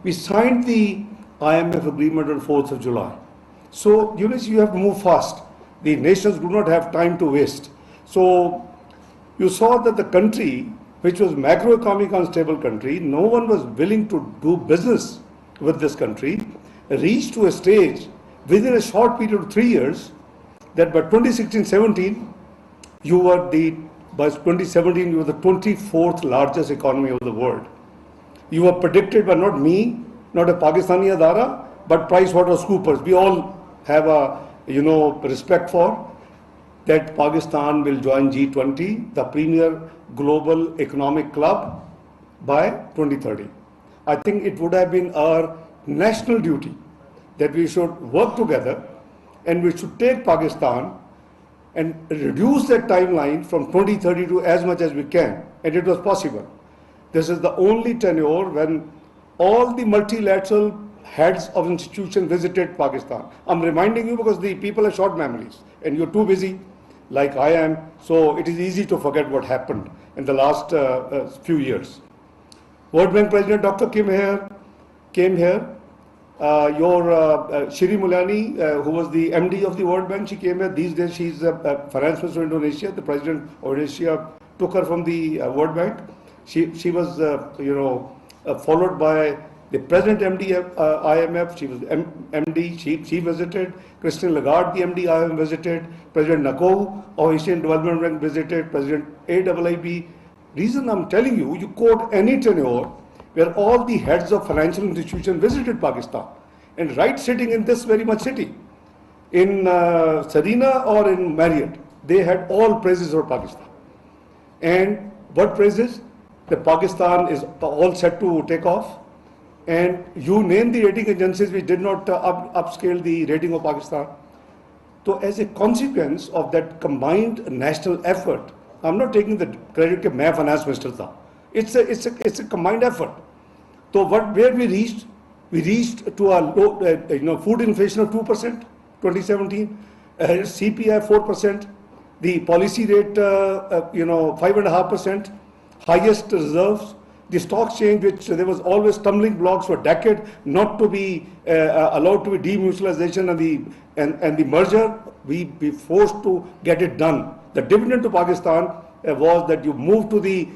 We signed the IMF agreement on 4th of July. So, you have to move fast. The nations do not have time to waste. So, you saw that the country, which was macroeconomic unstable country, no one was willing to do business with this country, reached to a stage within a short period of 3 years that by 2016-17, by 2017, you were the 24th largest economy of the world. You were predicted by not me, not a Pakistani Adara, but PricewaterhouseCoopers. We all have a, respect for that Pakistan will join G20, the premier global economic club, by 2030. I think it would have been our national duty that we should work together and we should take Pakistan and reduce that timeline from 2030 to as much as we can. And it was possible. This is the only tenure when all the multilateral heads of institutions visited Pakistan. I'm reminding you because the people have short memories and you're too busy like I am, so it is easy to forget what happened in the last few years. World Bank President Dr. came here. Shri Mulyani, who was the MD of the World Bank, she came here. These days she's finance minister of Indonesia. The president of Indonesia took her from the World Bank. She was, followed by the President MD IMF. She was MD. She visited. Christine Lagarde, the MD IMF, visited. President Nakou of Asian Development Bank visited. President AIIB. Reason I'm telling you, you quote any tenure where all the heads of financial institutions visited Pakistan, and right sitting in this very much city, in Serena or in Marriott, they had all praises for Pakistan. And what praises? That Pakistan is all set to take off, and you name the rating agencies which did not upscale the rating of Pakistan. So as a consequence of that combined national effort, I'm not taking the credit that I finance minister tha. It's a combined effort. So where we reached to a low, food inflation of 2%, 2017, CPI 4%, the policy rate 5.5%, highest reserves, the stock exchange, which there was always stumbling blocks for a decade, not to be allowed to be demutualization and the merger, we be forced to get it done. The dividend to Pakistan was that you moved to the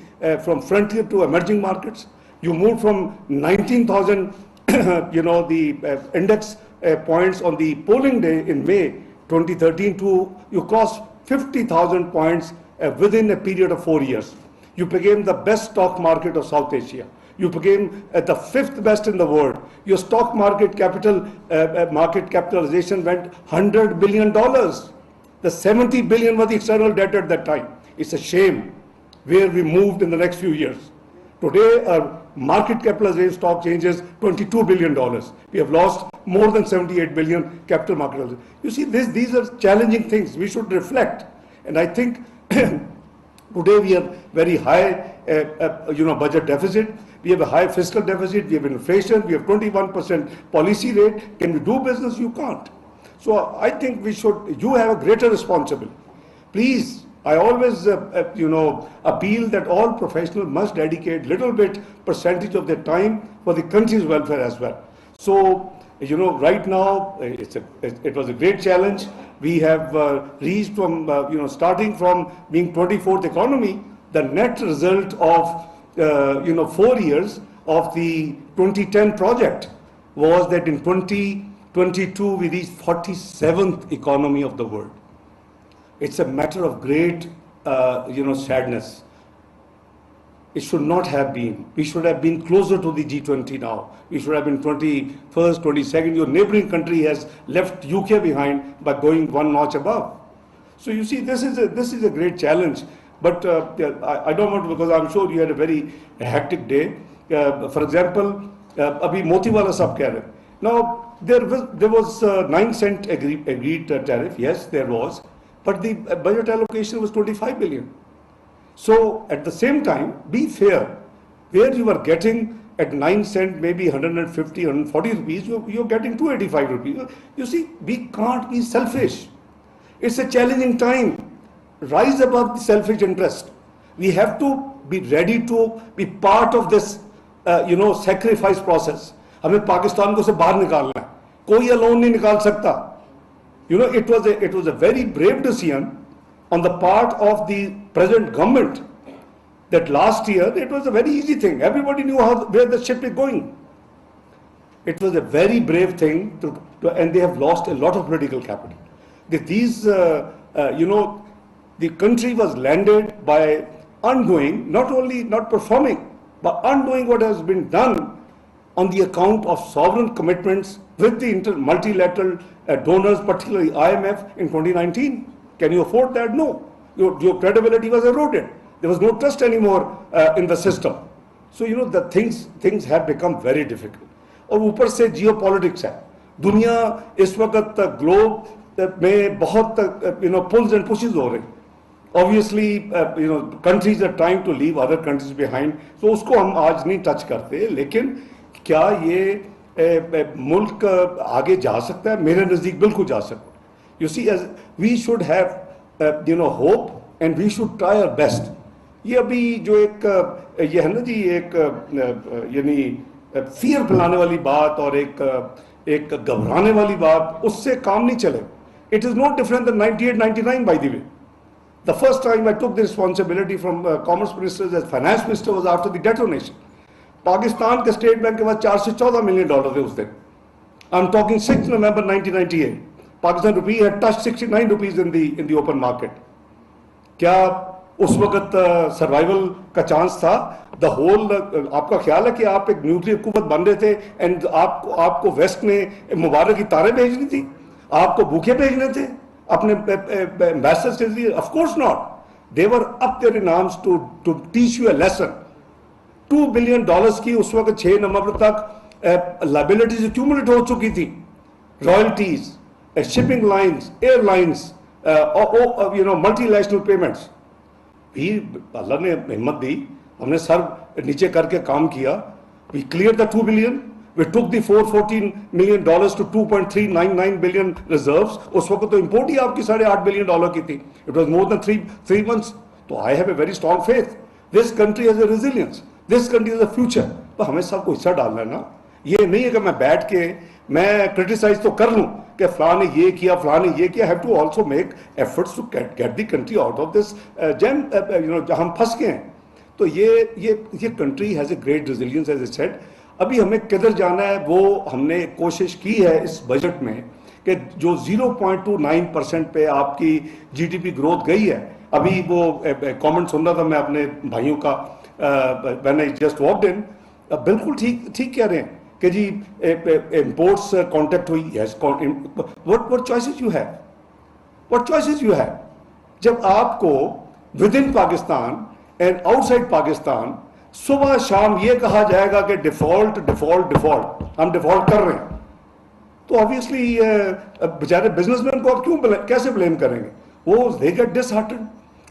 from frontier to emerging markets. You moved from 19,000, the index points on the polling day in May 2013 to you crossed 50,000 points within a period of 4 years. You became the best stock market of South Asia. You became the 5th best in the world. Your stock market capitalization went $100 billion. The 70 billion was the external debt at that time. It's a shame where we moved in the next few years. Today, our market capitalization stock changes $22 billion. We have lost more than 78 billion capital market. You see, these are challenging things. We should reflect. And I think today we have very high, budget deficit. We have a high fiscal deficit. We have inflation. We have 21% policy rate. Can we do business? You can't. So I think you have a greater responsibility. Please, I always, appeal that all professionals must dedicate little bit percentage of their time for the country's welfare as well. So, right now, it was a great challenge. We have reached from, starting from being 24th economy, the net result of, 4 years of the 2010 project was that in 2022 we reached 47th economy of the world. It's a matter of great, sadness. It should not have been. We should have been closer to the G20 now. We should have been 21st, 22nd. Your neighboring country has left UK behind by going one notch above. So you see, this is a great challenge. But I don't want to, because I'm sure you had a very hectic day. For example, abhi Motiwala sab keh rahe. Now there was 9 cent agreed tariff. Yes, there was. But the budget allocation was 25 billion. So at the same time, be fair. Where you are getting at 9 cent, maybe 150, 140 rupees, you're getting 285 rupees. You see, we can't be selfish. It's a challenging time. Rise above the selfish interest. We have to be ready to be part of this sacrifice process. ہمیں پاکستان کو سے باہر نکالنا ہے, کوئی alone نہیں نکال سکتا. It was a very brave decision on the part of the present government that last year it was a very easy thing. Everybody knew where the ship is going. It was a very brave thing and they have lost a lot of political capital. The country was landed by undoing, not performing, but undoing what has been done on the account of sovereign commitments with the multilateral donors, particularly IMF in 2019. Can you afford that? No. Your credibility was eroded. There was no trust anymore in the system. So, the things have become very difficult. اور اوپر سے Jio politics ہے. دنیا اس وقت Globe میں بہت pulls and pushes ہو رہے ہیں. Obviously, countries are trying to leave other countries behind. So اس کو ہم آج نہیں ٹچ کرتے. لیکن کیا یہ ملک آگے جا سکتا ہے؟ میرے نزدیک بالکل جا سکتا ہے. You see, we should have hope and we should try our best. یہ ابھی جو یہ ہے نا جی, ایک یعنی فیئر پھیلانے والی بات اور ایک گھبرانے والی بات, اس سے کام نہیں چلے. It is no different than 98-99 by the way. The first time I took the responsibility from Commerce Minister as Finance Minister was after the detonation. Pakistan کے اسٹیٹ بینک کے پاس $414 million تھے اس دن. I'm talking 6 November 1998. Pakistan rupee had touched 69 rupees in the open market. کیا اس وقت survival کا chance تھا؟ The whole, آپ کا خیال ہے کہ آپ ایک نیوکلیر قوت بن رہے تھے اینڈ آپ کو ویسٹ نے مبارک کی تاریں بھیجنی تھی, آپ کو بھوکے بھیجنے تھے اپنے ایمبیسڈرز کے لیے؟ Of course not. They were up there in arms to teach you a lesson. $2 billion کی اس وقت 6 نومبر تک لائبلٹیز ایکیومولیٹ ہو چکی تھی. Royalties, shipping lines, airlines, multinational payments. بھی اللہ نے ہمت دی, ہم نے سر نیچے کر کے کام کیا. We cleared the $2 billion. We took the $414 million to $2.399 billion reserves. اس وقت تو امپورٹ ہی آپ کی $8.5 billion کی تھی. It was more than three months. تو I have a very strong faith. This country has a resilience. This country has a future. تو ہمیں سب کو حصہ ڈالنا ہے نا. یہ نہیں ہے کہ میں بیٹھ کے میں کرٹیسائز تو کر لوں کہ فلاں نے یہ کیا, فلاں نے یہ کیا. have to also make efforts to get the country out of this jam, جہاں ہم پھنس گئے ہیں. تو یہ country has a great resilience as I said. ابھی ہمیں کدھر جانا ہے وہ ہم نے کوشش کی ہے اس بجٹ میں کہ جو 0.29% پہ آپ کی جی ڈی پی گروتھ گئی ہے. ابھی وہ کامنٹ سن رہا تھا میں اپنے بھائیوں کا when I just walked in. بالکل ٹھیک کہہ رہے ہیں کہ جی امپورٹس کانٹیکٹ ہوئی. یس, what choices you have? What choices you have? جب آپ کو with in Pakistan and out side Pakistan صبح شام یہ کہا جائے گا کہ ڈیفالٹ ہم ڈیفالٹ کر رہے ہیں, تو آبویسلی بیچارے بزنس مین کو آپ کیسے بلیم کریں گے؟ وہ they get disheartened.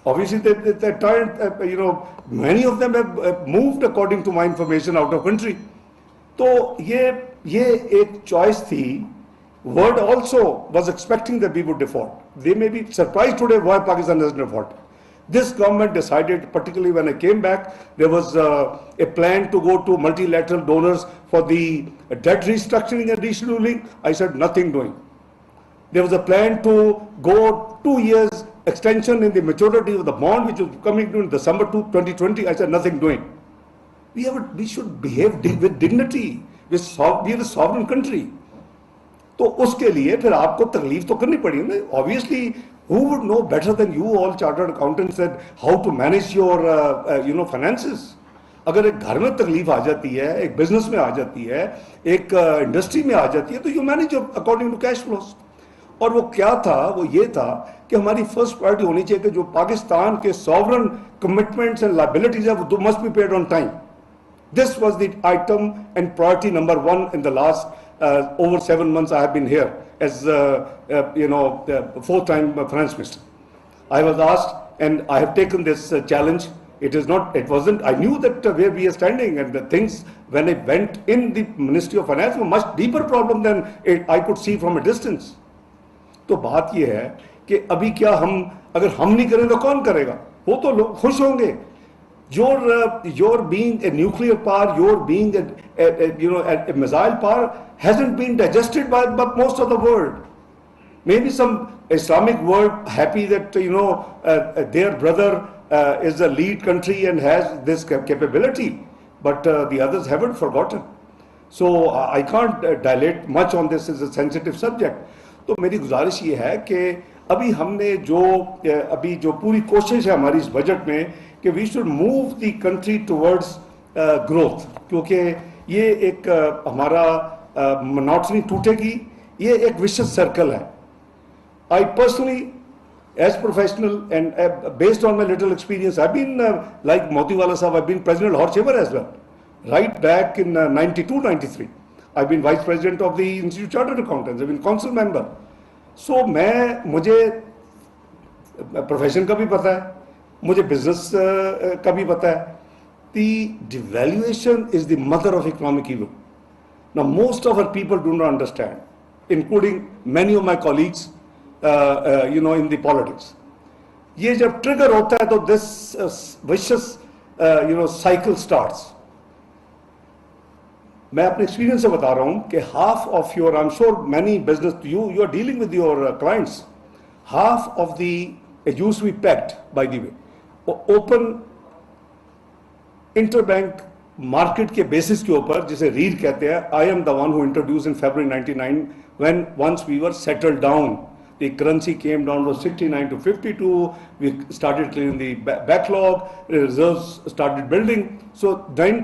Obviously they tried, many of them have moved according to my information out of country. تو یہ ایک چوائس تھی. World also was expecting that we would default. They may be surprised today why Pakistan has defaulted. This government decided, particularly when I came back, there was a plan to go to multilateral donors for the debt restructuring and rescheduling. I said nothing doing. There was a plan to go 2 years extension in the maturity of the bond which was coming to in December 2020. I said nothing doing. We should behave with dignity. We are a sovereign country. تو اس کے لیے پھر آپ کو تکلیف تو کرنی پڑی نا. Obviously, who would know better than you all chartered accountants that how to manage your finances? اگر ایک گھر میں تکلیف آ جاتی ہے, ایک بزنس میں آ جاتی ہے, ایک انڈسٹری میں آ جاتی ہے, تو you manage according to cash flows. اور وہ کیا تھا؟ وہ یہ تھا کہ ہماری فرسٹ پرائرٹی ہونی چاہیے کہ جو پاکستان کے سوورن کمٹمنٹس اینڈ لائبلٹیز ہیں وہ must be paid on time. This was the item and priority number 1 in the last over 7 months I have been here as the 4th time finance minister. I was asked and I have taken this challenge. It wasn't, I knew that where we are standing and the things when I went in the Ministry of Finance were much deeper problem than I could see from a distance. تو بات یہ ہے کہ ابھی کیا اگر ہم نہیں کریں تو کون کرے گا؟ وہ تو لوگ خوش ہوں گے. Your being a nuclear power, your being a missile power hasn't been digested by most of the world. Maybe some Islamic world happy that their brother is a lead country and has this capability, but the others haven't forgotten. So I can't dilate much on this as a sensitive subject. تو میری گزارش یہ ہے کہ ابھی ہم نے جو پوری کوشش ہے ہماری اس بجٹ میں کہ we should move the country towards growth, کیونکہ یہ ایک ہمارا مناٹنی ٹوٹے گی، یہ ایک وشس سرکل ہے. I personally, as professional and based on my little experience, I've been like Motiwala Sahab, I've been president of Lahore Chamber as well, right back in 92, 93. I've been vice president of the Institute of Chartered Accountants, I've been council member. So مجھے profession کا بھی پتہ ہے، مجھے business کا بھی پتہ ہے. The devaluation is the mother of economic evil. Now most of our people do not understand, including many of my colleagues in the politics. یہ جب ٹریگر ہوتا ہے تو this vicious cycle starts. میں اپنے ایکسپیرینس سے بتا رہا ہوں کہ half of your, I'm sure many business, you are dealing with your clients, half of the, it used to be pegged by the way, open interbank market کے basis کے اوپر جسے ریڈ کہتے ہیں. I am the one who introduced in February 99 when once we were settled down. The currency came down from 69 to 52. We started clearing the backlog. Reserves started building. So then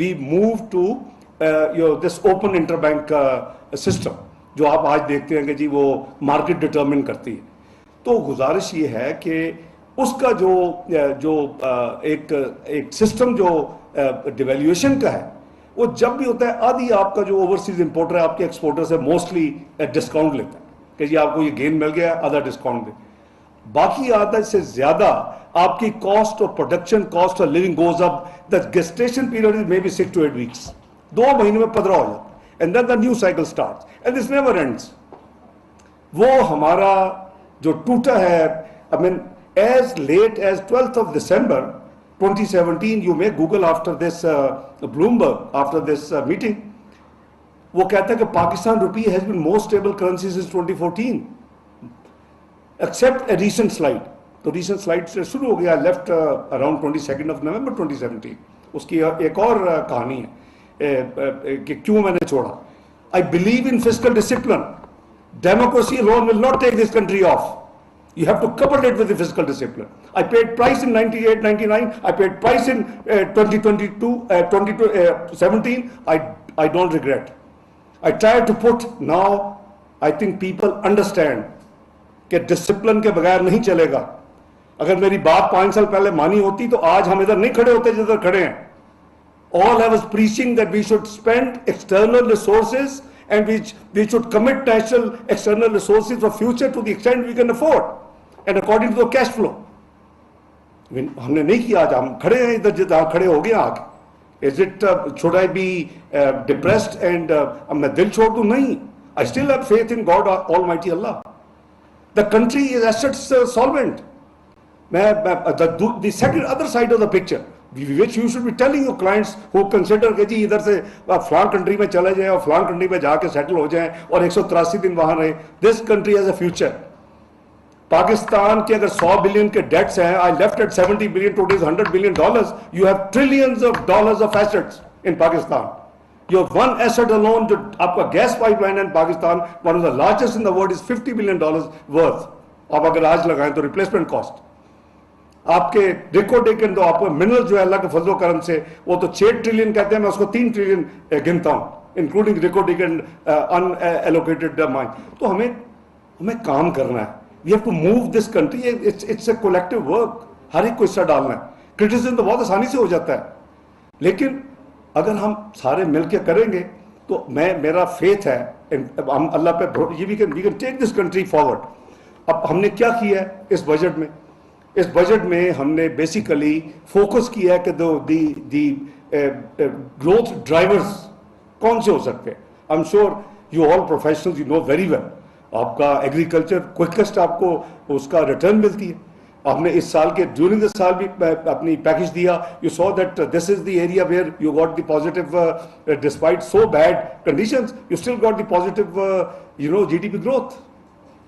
we moved to this open interbank system جو آپ آج دیکھتے ہیں کہ جی وہ market determine کرتی ہے. تو گزارش یہ ہے کہ اس کا جو ایک سسٹم جو ڈیویلیویشن کا ہے وہ جب بھی ہوتا ہے آدھی آپ کا جو اوورسیز امپورٹر ہے آپ کے ایکسپورٹر سے موسٹلی ڈسکاؤنٹ لیتا ہے کہ جی آپ کو یہ گین مل گیا آدھا ڈسکاؤنٹ دے. باقی آدھا سے زیادہ آپ کی cost of production cost of living goes up. The gestation period is may be 6 to 8 weeks. 2 مہینے میں پدرا ہو جاتا ہے and then the new cycle starts and this never ends. وہ ہمارا جو ٹوٹا ہے I mean as late as 12th of December 2017, you may Google after this Bloomberg, after this meeting, وہ کہتا ہے کہ پاکستان روپی has been most stable currency since 2014 except a recent slide. تو recent slide سے شروع ہو گیا left around 22nd of November 2017. اس کی ایک اور کہانی ہے کہ کیوں میں نے چھوڑا. I believe in fiscal discipline. Democracy alone will not take this country off. You have to couple it with the fiscal discipline. I paid price in 98, 99. I paid price in 2022, 2017. I don't regret. I tried to put now, I think people understand کہ discipline کے بغیر نہیں چلے گا. اگر میری بات 5 سال پہلے مانی ہوتی تو آج ہم ادھر نہیں کھڑے ہوتے جدھر کھڑے ہیں. All I was preaching that we should spend external resources and we should commit national external resources for future to the extent we can afford and according to the cash flow. ہم نے نہیں کیا. آج ہم کھڑے ہیں ادھر جہاں کھڑے ہو گئے آگے. Is it should I be depressed and میں دل چھوڑ دوں؟ نہیں. I still have faith in God Almighty Allah. The country is assets solvent. The second other side of the picture which you should be telling your clients who consider کہ جی ادھر سے فلان country میں چلے جائیں اور فلان کنٹری میں جا کے سیٹل ہو جائیں اور 183 دن وہاں رہیں. This country has a future. Pakistan کے اگر 100 بلین کے ڈیٹس ہیں, I left at 70 billion, today is $100 billion. You have trillions of dollars of assets in Pakistan. Your one asset alone, جو آپ کا gas pipeline in Pakistan, one of the largest in the world, is $50 billion worth. آپ اگر آج لگائیں تو replacement cost. آپ کے ریکو ڈیکن تو آپ کو منرل جو ہے اللہ کے فضل و کرم سے وہ تو 6 ٹریلین کہتے ہیں, میں اس کو 3 ٹریلین گنتا ہوں انکلوڈنگ ریکو ڈیکن ان ایلوکیٹڈ مائن. تو ہمیں کام کرنا ہے. We have to move this country. It's a collective work. ہر ایک کو حصہ ڈالنا ہے. کرٹیسزم تو بہت آسانی سے ہو جاتا ہے, لیکن اگر ہم سارے مل کے کریں گے تو میرا فیتھ ہے ہم اللہ پہ we can take this country forward. اب ہم نے کیا کیا ہے اس بجٹ میں؟ اس بجٹ میں ہم نے بیسیکلی فوکس کیا ہے کہ دی گروتھ ڈرائیورز کون سے ہو سکتے ہیں. I'm sure you all professionals, you know very well. آپ کا ایگریکلچر کوئکسٹ آپ کو اس کا ریٹرن ملتی ہے. آپ نے اس سال کے ڈیورنگ دا سال بھی اپنی پیکج دیا. You saw that this is the area where you got the positive despite so bad conditions you still got the positive G D P growth.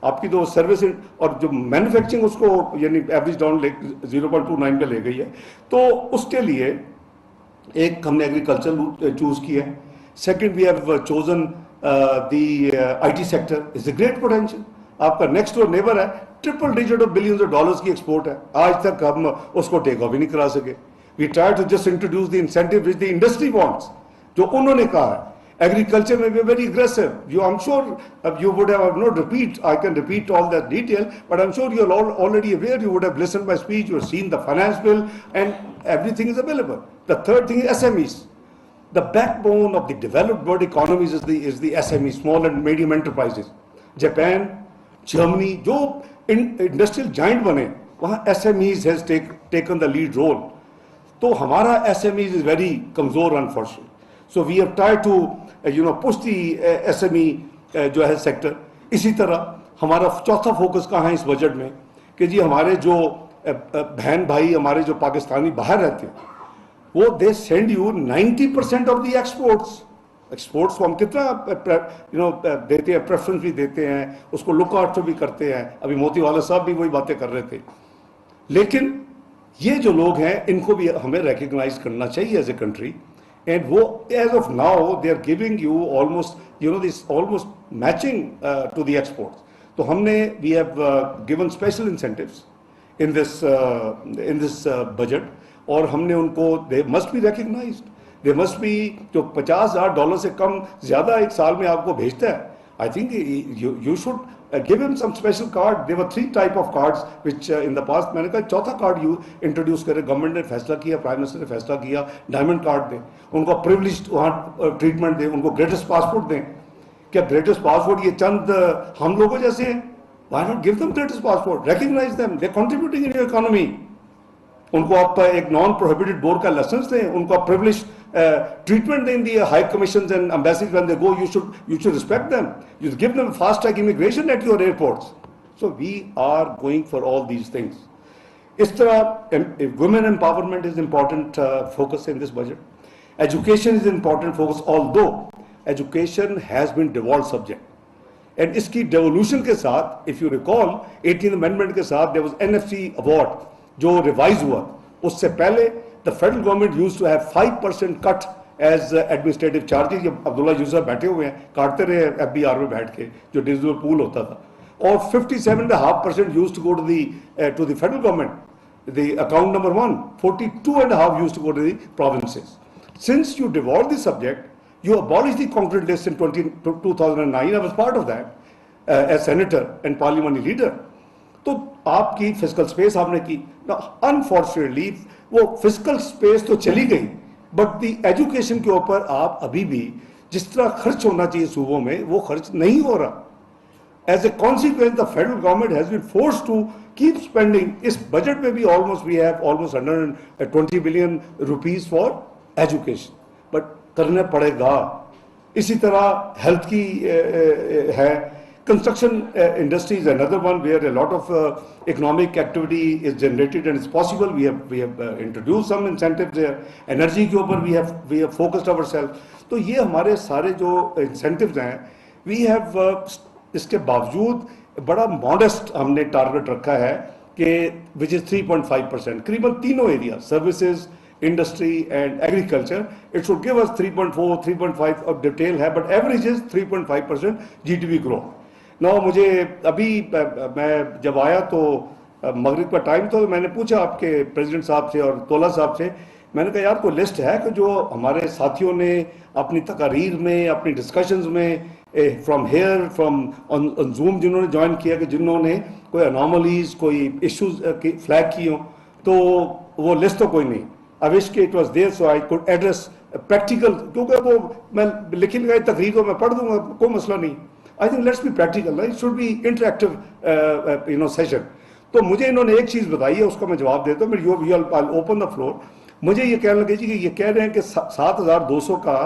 آپ کی تو سروس اور جو مینوفیکچرنگ اس کو یعنی ایوریج ڈاؤن 0.29 پہ لے گئی ہے. تو اس کے لیے ایک ہم نے ایگریکلچر چوز کیا ہے. Second we have chosen the I T sector is a great potential. آپ کا نیکسٹ ڈور نیبر ہے, triple digit of billions of dollars کی ایکسپورٹ ہے. آج تک ہم اس کو ٹیک آف ہی نہیں کرا سکے. We try to just introduce the incentive which the industry wants, جو انہوں نے کہا ہے. ایگریکلچر میں بھی very aggressive. You I'm sure you would have not repeat, I can repeat all that detail, but I'm sure you are already aware, you would have listen my speech, you have seen the finance bill and everything is available. The third thing is SMEs. The backbone of the developed world economies is the SME, small and medium enterprises. Japan, Germany, جو industrial joint بنے وہاں SMEs has taken the lead role. تو ہمارا SMEs is very کمزور unfortunately. So we have tried to push the SME جو ہے sector. اسی طرح ہمارا چوتھا فوکس کہاں ہے اس بجٹ میں کہ جی ہمارے جو بہن بھائی ہمارے جو پاکستانی باہر رہتے ہیں وہ they send you 90% of the exports کو ہم کتنا دیتے ہیں, پریفرنس بھی دیتے ہیں, اس کو لک آؤٹ بھی کرتے ہیں. ابھی موتی والا صاحب بھی وہی باتیں کر رہے تھے. لیکن یہ جو لوگ ہیں ان کو بھی ہمیں ریکگنائز کرنا چاہیے ایز اے کنٹری. اینڈ وہ as of now they are giving you almost this almost matching to the exports. تو ہم نے we have given special incentives in this budget, اور ہم نے ان کو they must be recognised. They must be جو $50,000 سے کم زیادہ ایک سال میں آپ کو بھیجتا ہے, I think you should give ہم some special card. They were 3 type of cards which in the past, میں نے کہا چوتھا کارڈ یو انٹروڈیوس کرے. گورنمنٹ نے فیصلہ کیا, پرائم منسٹر نے فیصلہ کیا, ڈائمنڈ کارڈ دیں ان کو, پریولیجڈ وہاں ٹریٹمنٹ دیں ان کو, گریٹسٹ پاسپورٹ دیں. کیا گریٹسٹ پاسپورٹ یہ چند ہم لوگوں جیسے ہیں؟ why not give them greatest passport, recognize them, they're contributing in your economy. ان کو آپ ایک نان پروہیبٹڈ بورڈ کا لائسنس دیں, ان کو آپ پریولیج ٹریٹمنٹ دیں the high commissions and embassies when they go. You should respect them, you give them fast track immigration at your airports. So we are going for all these things. اس طرح women empowerment is important focus in this budget. Education is important focus, although education has been devolved subject. And اس کی devolution کے ساتھ if you recall 18th amendment کے ساتھ there was NFC award جو revise ہوا. اس سے پہلے the federal government used to have 5% cut as administrative charges. یہ عبداللہ یوسف بیٹھے ہوئے ہیں, کاٹتے رہے FBR میں بیٹھ کے جو ڈیجیٹل پول ہوتا تھا. اور 57.5% used to go to the federal government, the account number 1. 42.5 used to go to the provinces. Since you devolved the subject, you abolished the concrete list in 2009. I was part of that as senator and parliamentary leader. تو آپ کی physical space آپ نے کی. Unfortunately وہ physical space تو چلی گئی, بٹ دی ایجوکیشن کے اوپر آپ ابھی بھی جس طرح خرچ ہونا چاہیے صوبوں میں وہ خرچ نہیں ہو رہا. As a consequence the federal government has been force to keep spending. اس بجٹ میں بھی almost we have almost 120 billion rupees for education, but کرنا پڑے گا. اسی طرح ہیلتھ کی ہے. Construction industry is another one where a lot of economic activity is generated and it's possible. We have introduced some incentives there. Energy کے اوپر we have focused ourselves. تو یہ ہمارے سارے جو incentives ہیں we have اس کے باوجود بڑا modest ہم نے ٹارگٹ رکھا ہے کہ which is 3.5%. قریباً تینوں area services, industry and agriculture, it should give us 3.4, 3.5 of detail ہے, but average is 3.5% GDP growth. نو مجھے ابھی میں جب آیا تو مغرب کا ٹائم تھا, تو میں نے پوچھا آپ کے پریزیڈنٹ صاحب سے اور تولا صاحب سے, میں نے کہا یار کوئی لسٹ ہے کہ جو ہمارے ساتھیوں نے اپنی تقاریر میں اپنی ڈسکشنز میں from here from on zoom جنہوں نے جوائن کیا کہ جنہوں نے کوئی اناملیز کوئی ایشوز فلیگ کی ہوں, تو وہ لسٹ تو کوئی نہیں. I wish کہ it was there so I could address practical, کیونکہ وہ میں لکھی لگائی تقریر تو میں پڑھ دوں گا, کوئی مسئلہ نہیں. I think let's be practical, it should be interactive session. تو مجھے انہوں نے ایک چیز بتائی ہے, اس کا میں جواب دیتا ہوں. I'll open the floor. مجھے یہ کہنے لگے جی کہ یہ کہہ رہے ہیں کہ 7,200 کا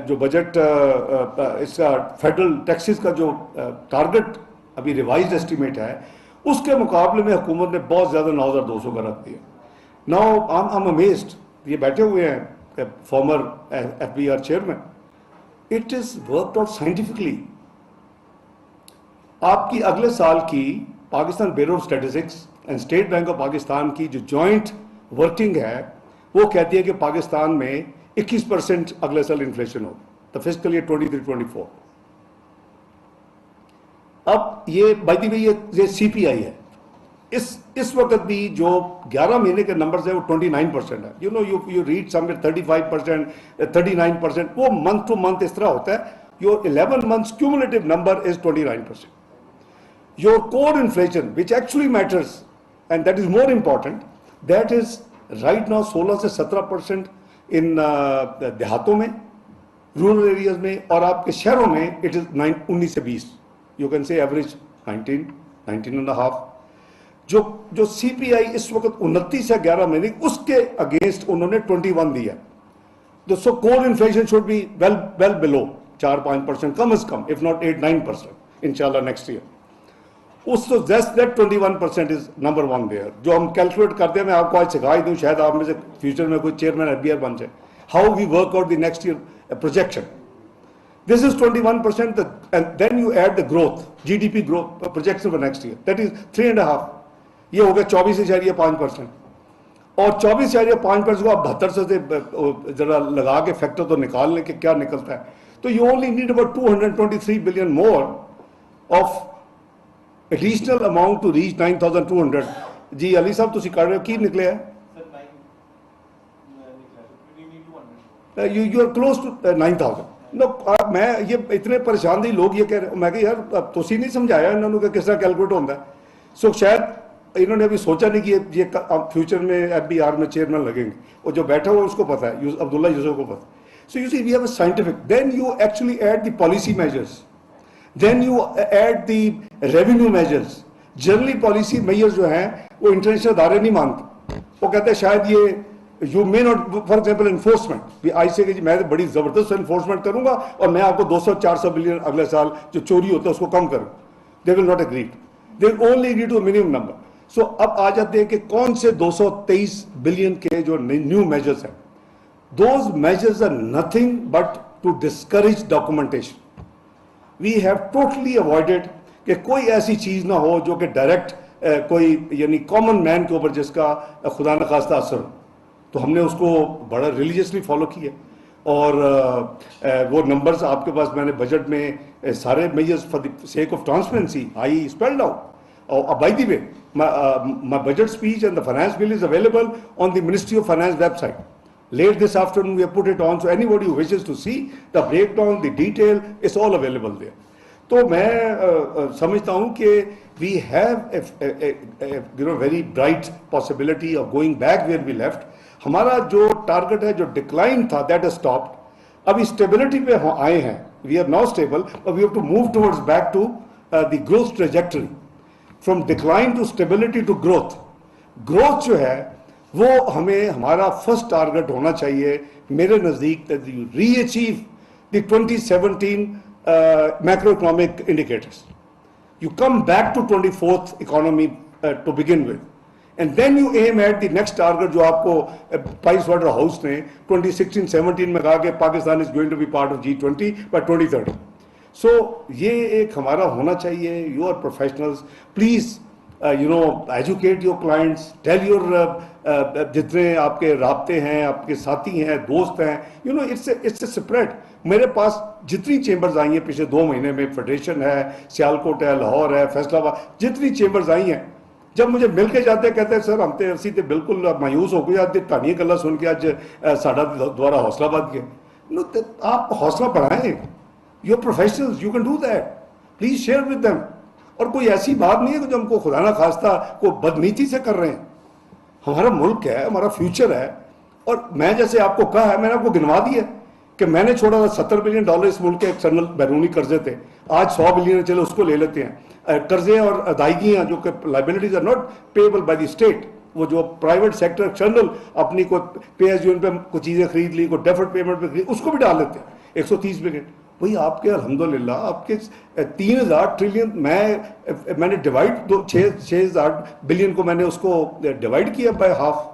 جو بجٹ اس کا فیڈرل ٹیکسز کا جو ٹارگٹ ابھی ریوائزڈ اسٹیمیٹ ہے اس کے مقابلے میں حکومت نے بہت زیادہ 9200 کا رکھ دیا. ناؤ I'm amazed, یہ بیٹھے ہوئے ہیں farmer FBR chairman. It is worked out scientifically. آپ کی اگلے سال کی Pakistan bureau of statistics and state bank of Pakistan کی جو جوائنٹ ورکنگ ہے وہ کہتی ہے کہ پاکستان میں 21% اگلے سال انفلیشن ہوگی. دا فسکل ایئر 23-24. اب یہ بائی دی وے یہ CPI ہے. اس وقت بھی جو 11 مہینے کے نمبرز ہیں وہ 29% ہے. You read some where 35%, 39%. وہ منتھ ٹو منتھ اس طرح ہوتا ہے. Your 11 months cumulative number is 29%. Your core inflation, which actually matters, and that is more important, that is right now 16 سے 17% in دیہاتوں میں, rural areas میں, اور آپ کے شہروں میں it is 19 سے 20. You can say average 19 and a half. جو CPI اس وقت 29 سے 11 مہینے اس کے اگینسٹ انہوں نے 21 دیا. So core inflation should be well below 4-5%, come is come, if not 8-9%, inshallah next year. So that 21% is number one there. جو ہم کیلکولیٹ کرتے ہیں, میں آپ کو آج سکھا ہی دوں, شاید آپ میں سے فیوچر میں کوئی چیئرمین FBR بن جائے. How we work out the next year projection. This is 21%, and then you add the growth, GDP growth projection for next year. That is 3.5. یہ ہو گیا 24.5%. اور 24.5% کو آپ 72 سے ذرا لگا کے فیکٹر تو نکال لیں کہ کیا نکلتا ہے. تو you only need about 223 billion more of additional amount to reach 9,200. جی علی صاحب تسی کر رہے ہو, کی نکلے ہیں؟ You are close to 9,000. No, میں یہ اتنے پریشان دی لوگ یہ کہہ رہے ہیں, میں کہ یار تسی نہیں سمجھایا انہوں نے کہ کس طرح کیلکولیٹ ہوتا ہے. سو شاید انہوں نے ابھی سوچا نہیں کہ یہ فیوچر میں FBR میں چیئرمین لگیں گے, اور جو بیٹھا ہوا اس کو پتا ہے, عبداللہ یوسف کو پتا ہے. So you see, we have a scientific. Then you actually add the policy measures. Then you add the revenue measures. Generally policy measures جو ہیں وہ انٹرنیشنل ادارے نہیں مانتے. وہ کہتے ہیں شاید یہ you may not, for example enforcement. آج سے کہ جی میں بڑی زبردست انفورسمنٹ کروں گا اور میں آپ کو 200-400 بلین اگلے سال جو چوری ہوتا ہے اس کو کم کروں. They will not agree. They will only agree to a minimum number. So اب آ جاتے ہیں کہ کون سے 223 بلین کے جو نیو میجرز ہیں. Those measures are nothing but to discourage documentation. We have totally avoided کہ کوئی ایسی چیز نہ ہو جو کہ ڈائریکٹ کوئی یعنی کامن مین کے اوپر جس کا خدا نخواستہ اثر ہو. تو ہم نے اس کو بڑا ریلیجیسلی فالو کیا, اور وہ نمبرز آپ کے پاس میں نے بجٹ میں سارے measures for the sake of transparency I spelled out. اور by the way my budget speech and the finance bill is available on the Ministry of Finance website. Late this afternoon we have put it on, so anybody who wishes to see the breakdown, the detail, it's all available there. تو میں سمجھتا ہوں کہ we have a very bright possibility of going back where we left. ہمارا جو target ہے, جو decline تھا, that has stopped. ابھی اسٹیبلٹی پہ آئے ہیں. We are now stable, but we have to move towards back to the growth trajectory. From decline to stability to growth. Growth جو ہے وہ ہمیں ہمارا فرسٹ ٹارگٹ ہونا چاہیے میرے نزدیک, re achieve the 2017 macroeconomic indicators. You come back to 24th economy to begin with, and then you aim at the next target جو آپ کو پرائس واٹر ہاؤس نے 2016-17 میں کہا کہ Pakistan is going to be part of G20 by 2030. سو یہ ایک ہمارا ہونا چاہیے. You are professionals, please educate your clients, tell your جتنے آپ کے رابطے ہیں, آپ کے ساتھی ہیں, دوست ہیں, اٹس اے سپریٹ. میرے پاس جتنی چیمبرز آئی ہیں پچھلے 2 مہینے میں, فیڈریشن ہے, سیالکوٹ ہے, لاہور ہے, فیصل آباد, جتنی چیمبرز آئی ہیں, جب مجھے مل کے جاتے ہیں کہتے ہیں سر ہم تے اسی تے بالکل مایوس ہو گئے آج کہانیاں گلا سن کے, آج ساڈا دوبارہ حوصلہ بڑھ گیا. آپ حوصلہ بڑھائیں. You're professionals, you can do that. Please share with them. اور کوئی ایسی بات نہیں ہے کہ جو ہم کو خدا نہ خواستہ کو بدنیتی سے کر رہے ہیں. ہمارا ملک ہے, ہمارا فیوچر ہے. اور میں جیسے آپ کو کہا ہے, میں نے آپ کو گنوا دیا کہ میں نے چھوڑا تھا $70 بلین اس ملک کے ایکسٹرنل بیرونی قرضے تھے. آج 100 بلین چلے اس کو لے لیتے ہیں. قرضے اور ادائیگیاں جو کہ liabilities are not payable by the state, وہ جو پرائیویٹ سیکٹر ایکسٹرنل اپنی کوئی پے ایز یو این پہ کچھ چیزیں خرید لی, کوئی ڈیفرڈ پیمنٹ پہ خرید, اس کو بھی ڈال لیتے ہیں 130 بلین. بھئی آپ کے الحمدللہ آپ کے 3000 ٹریلین میں نے ڈیوائڈ 6000 بلین کو میں نے اس کو ڈیوائڈ کیا بائی ہاف.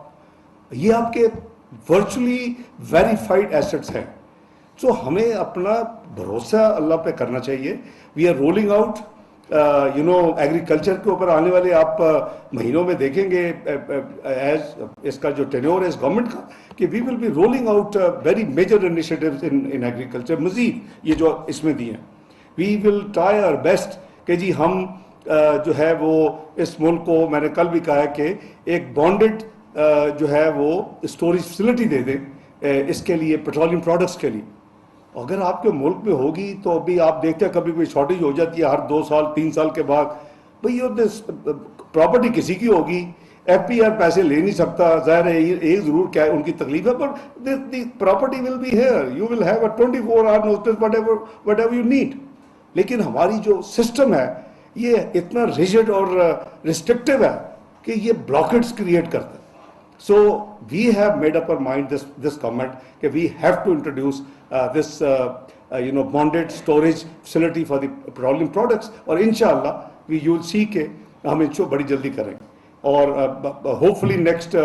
یہ آپ کے ورچولی ویریفائڈ ایسٹس ہیں. سو ہمیں اپنا بھروسہ اللہ پہ کرنا چاہیے. We are rolling out agriculture کے اوپر آنے والے آپ مہینوں میں دیکھیں گے ایز اس کا جو ٹینیور ہے اس گورنمنٹ کا کہ we will be rolling out very major initiatives in agriculture. مزید یہ جو اس میں دی ہیں وی ول ٹرائی آور بیسٹ کہ جی ہم جو ہے وہ اس ملک کو, میں نے کل بھی کہا ہے کہ ایک بانڈڈ جو ہے وہ اسٹوریج فیسلٹی دے دیں اس کے لیے پیٹرولیم پروڈکٹس کے لیے. اگر آپ کے ملک میں ہوگی تو ابھی آپ دیکھتے ہیں کبھی کوئی شارٹیج ہو جاتی ہے ہر 2 سال 3 سال کے بعد. بھئی پراپرٹی کسی کی ہوگی, ایف پی آر پیسے لے نہیں سکتا, ظاہر ہے ایک ضرور کیا ہے ان کی تکلیف ہے, پر the property will be here, you will have a 24 hour notice whatever you need. لیکن ہماری جو سسٹم ہے یہ اتنا ریجڈ اور ریسٹرکٹیو ہے کہ یہ بلاکیٹس کریٹ کرتا ہے. So we have made up our mind this comment that we have to introduce this bonded storage facility for the petroleum products, اور انشاءاللہ you will see کہ ہم اس کو بڑی جلدی کریں گے, اور hopefully next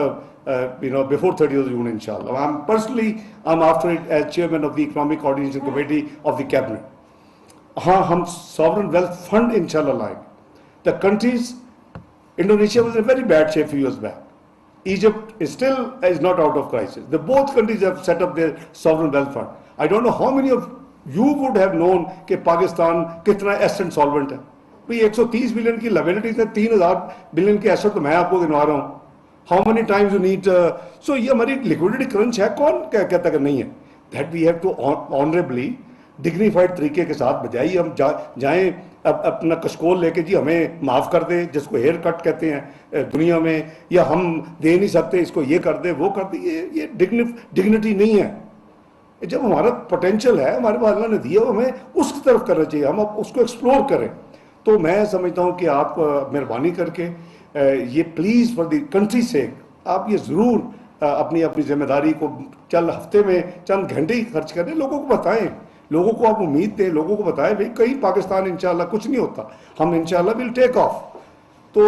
before 30th June inshallah. I'm after it as chairman of the Economic Coordination Committee of the Cabinet. ہاں ہم sovereign wealth fund inshallah لائیں. The countries, Indonesia was in a very bad shape few years back. Egypt is not out of crisis. Both countries have set up their sovereign wealth fund. I don't know how many of you would have known کہ پاکستان کتنا asset solvent ہے. بھئی 130 billion کی liabilities ہے, 3000 billion کے asset تو میں آپ کو گنوا رہا ہوں. How many times you need. So یہ ہماری لیکوڈیٹی کرنچ ہے, کون کہتا کہ نہیں ہے. That we have to honourably dignified طریقے کے ساتھ بجائے ہم جائیں اپنا کشکول لے کے جی ہمیں معاف کر دیں, جس کو ہیئر کٹ کہتے ہیں دنیا میں, یا ہم دے نہیں سکتے اس کو یہ کر دیں وہ کر دیں. یہ ڈگنیٹی نہیں ہے. جب ہمارا پوٹینشیل ہے, ہمارے پاس اللہ نے دیا, ہمیں اس کی طرف کرنا چاہیے, ہم اس کو ایکسپلور کریں. تو میں سمجھتا ہوں کہ آپ مہربانی کر کے یہ پلیز فار دی کنٹری سے آپ یہ ضرور اپنی ذمہ داری کو چند ہفتے میں چند گھنٹے ہی خرچ کریں, لوگوں کو بتائیں, لوگوں کو آپ امید دیں, لوگوں کو بتائیں بھئی کہیں پاکستان انشاءاللہ کچھ نہیں ہوتا, ہم انشاءاللہ ول ٹیک آف. تو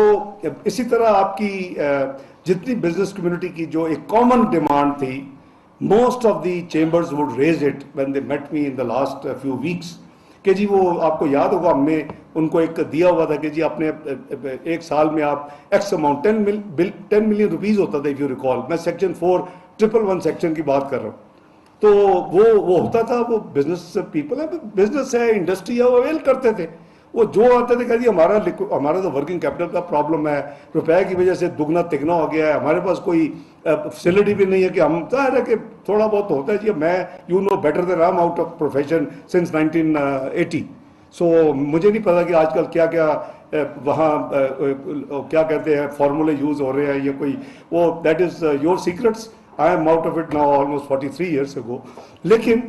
اسی طرح آپ کی جتنی بزنس کمیونٹی کی جو ایک کامن ڈیمانڈ تھی, most of the chambers would raise it when they met me in the last few weeks, کہ جی وہ آپ کو یاد ہوگا ہم نے ان کو ایک دیا ہوا تھا کہ جی اپنے ایک سال میں آپ ایکس اماؤنٹ 10 ملین روپیز ہوتا تھا, اف یو ریکال. میں سیکشن 411 سیکشن کی بات کر رہا ہوں. تو وہ ہوتا تھا, وہ بزنس پیپل ہے, بزنس ہے, انڈسٹری ہے, وہ اویل کرتے تھے. وہ جو آتے تھے کہ جی ہمارا تو ورکنگ کیپٹل کا پرابلم ہے, روپے کی وجہ سے دگنا تگنا ہو گیا ہے, ہمارے پاس کوئی فیسلٹی بھی نہیں ہے کہ ہم, ظاہر ہے کہ تھوڑا بہت ہوتا ہے جی, میں you know better than I am out of profession since 1980. So مجھے نہیں پتا کہ آج کل کیا کیا وہاں کیا کہتے ہیں فارمولے یوز ہو رہے ہیں, یہ کوئی وہ that is your secrets. I am out of it now almost 43 years ago. لیکن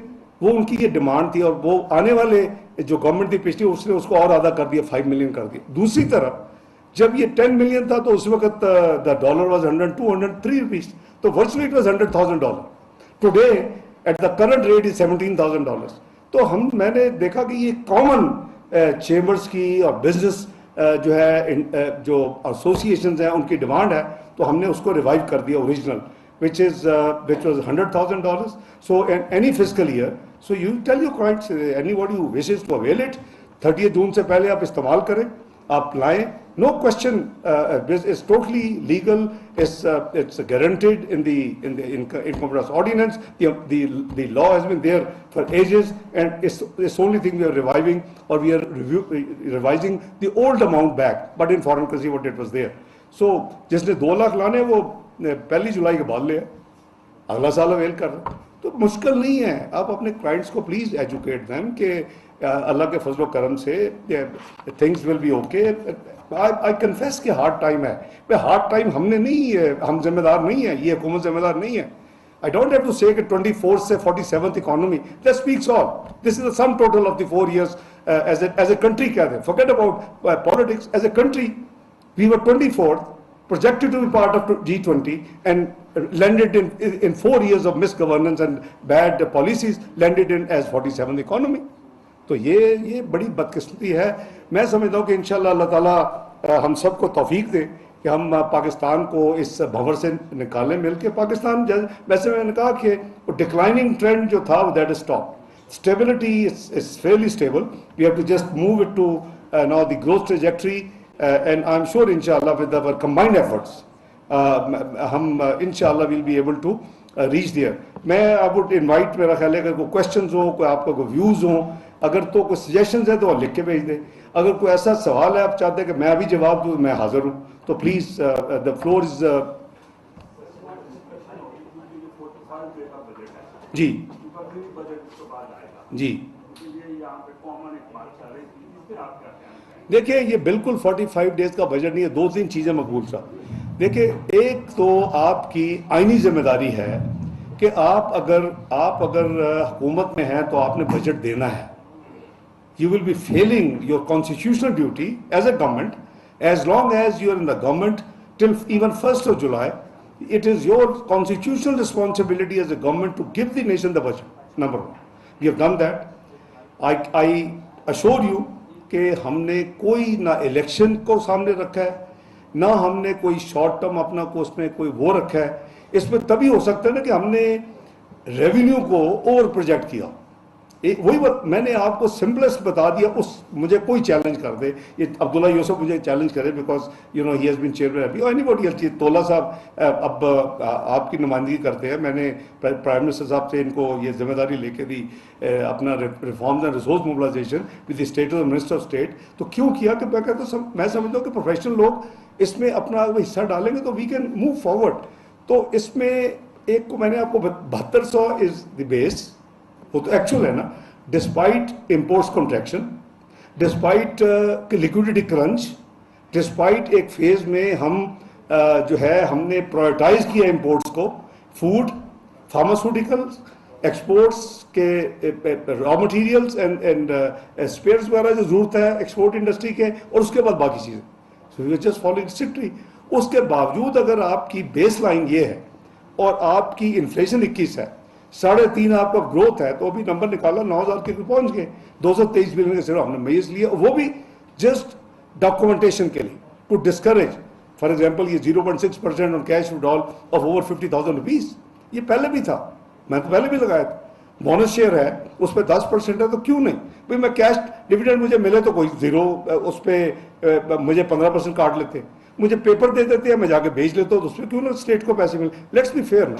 وہ ان کی یہ ڈیمانڈ تھی, اور وہ آنے والے جو گورنمنٹ تھی پچھلی, اس نے اس کو اور آدھا کر دیا, 5 ملین کر دیا. دوسری طرف جب یہ 10 ملین تھا تو اس وقت the dollar was 102-103 rupees, تو virtually it was $100,000. Today at the current rate is $17,000. تو میں نے دیکھا کہ یہ کامن چیمبرز کی اور بزنس جو ہے جو ایسوسیشنز ہیں ان کی ڈیمانڈ ہے, تو ہم نے اس کو ریوائیو کر دیا original, which was $100,000. So in any fiscal year, so you tell your clients, anybody who wishes to avail it, 30th June سے پہلے آپ استعمال کریں, آپ لائیں, no question. It's totally legal. It's guaranteed in the Income Tax Ordinance. The law has been there for ages, and it's only thing we are reviving, or we are revising the old amount back, but in foreign currency what it was there. So جس نے 2 لاکھ لانے وہ 1 جولائی کے بعد لے, اگلا سال oil کر رہے. تو مشکل نہیں ہے. آپ اپنے کلائنٹس کو پلیز ایجوکیٹ دیم کہ اللہ کے فضل و کرم سے things will be okay. I confess کہ ہارڈ ٹائم ہے. ہارڈ ٹائم ہم نے نہیں ہے, ہم ذمہ دار نہیں ہے, یہ حکومت ذمہ دار نہیں ہے. I don't have to say کہ 24th سے 47th economy, that speaks all. This is the sum total of the 4 years as a country. کہہ دیں, forget about politics. As a country we were 24th, projected to be part of G20, and landed in 4 years of misgovernance and bad policies, landed in as 47th economy. تو یہ بڑی بدقسمتی ہے. میں سمجھتا ہوں کہ انشاءاللہ اللہ تعالیٰ ہم سب کو توفیق دے کہ ہم پاکستان کو اس بھنور سے نکالیں مل کے. پاکستان ویسے میں نے کہا کہ ڈکلائننگ ٹرینڈ جو تھا that is stop. Stability is fairly stable. We have to just move it to now the growth trajectory and I am sure انشاءاللہ ود آور کمبائنڈ ایفرٹس ہم انشاءاللہ will be able to reach there. میں I would invite, میرا خیال ہے اگر کوئی questions ہوں, کوئی آپ کا کوئی ویوز ہوں, اگر تو کوئی سجیشنز ہیں تو آپ لکھ کے بھیج دیں. اگر کوئی ایسا سوال ہے آپ چاہتے ہیں کہ میں ابھی جواب دوں, میں حاضر ہوں. تو پلیز دا فلور از. جی جی دیکھیں یہ بالکل 45 ڈیز کا بجٹ نہیں ہے. 2-3 چیزیں مقبول صاحب. دیکھیں ایک تو آپ کی آئینی ذمہ داری ہے کہ آپ اگر حکومت میں ہیں تو آپ نے بجٹ دینا ہے. You will be failing your constitutional duty as a government as long as you are in the government till even 1st of July. It is your constitutional responsibility as a government to give the nation the budget. Number one. We have done that. I assure you کہ ہم نے کوئی نہ election کو سامنے رکھا ہے, نہ ہم نے کوئی شارٹ ٹرم اپنا کو اس میں کوئی وہ رکھا ہے. اس میں تبھی ہو سکتا ہے نا کہ ہم نے ریونیو کو اوور پروجیکٹ کیا. وہی میں نے آپ کو سمپلسٹ بتا دیا. مجھے کوئی چیلنج کر دے, یہ عبداللہ یوسف مجھے چیلنج کرے because he has been chairman ابھی, اینی باڈی ایلس. تولا صاحب اب آپ کی نمائندگی کرتے ہیں. میں نے پرائم منسٹر صاحب سے ان کو یہ ذمہ داری لے کے دی اپنا reforms and resource mobilization with the state of minister of state. تو کیوں کیا کہ میں کہتا ہوں میں سمجھتا ہوں کہ پروفیشنل لوگ اس میں اپنا حصہ ڈالیں گے تو وی کین موو فارورڈ. تو اس میں ایک کو میں نے آپ کو 7200 از دی بیس. وہ تو ایکچوئل ہے نا. Despite imports contraction, despite liquidity crunch, despite ایک فیز میں ہم جو ہے ہم نے پرائورٹائز کیا امپورٹس کو. فوڈ, فارماسوٹیکلس, ایکسپورٹس کے را مٹیریلس اینڈ اسپیئرس وغیرہ جو ضرورت ہے ایکسپورٹ انڈسٹری کے, اور اس کے بعد باقی چیزیں. So we are just following strictly. اس کے باوجود اگر آپ کی بیس لائن یہ ہے اور آپ کی انفلیشن 21 ہے, 3.5 آپ کا گروتھ ہے, تو ابھی نمبر نکالا 9,000 کے پہنچ گئے. 223 بلین کے صرف ہم نے میز لیے, وہ بھی جسٹ ڈاکومنٹیشن کے لیے ٹو ڈسکریج. فار ایگزامپل یہ 0.6% on cash withdrawal of over 50,000 rupees, یہ پہلے بھی تھا, میں تو پہلے بھی لگایا تھا. بونس شیئر ہے اس پہ 10% ہے, تو کیوں نہیں بھائی میں کیش ڈیویڈنڈ مجھے ملے تو کوئی زیرو, اس پہ مجھے 15% کاٹ لیتے, مجھے پیپر دے دیتے ہیں, میں جا کے بھیج لیتا ہوں, تو اس پہ کیوں نہ اسٹیٹ کو پیسے ملے. لیٹس بی فیئر نا.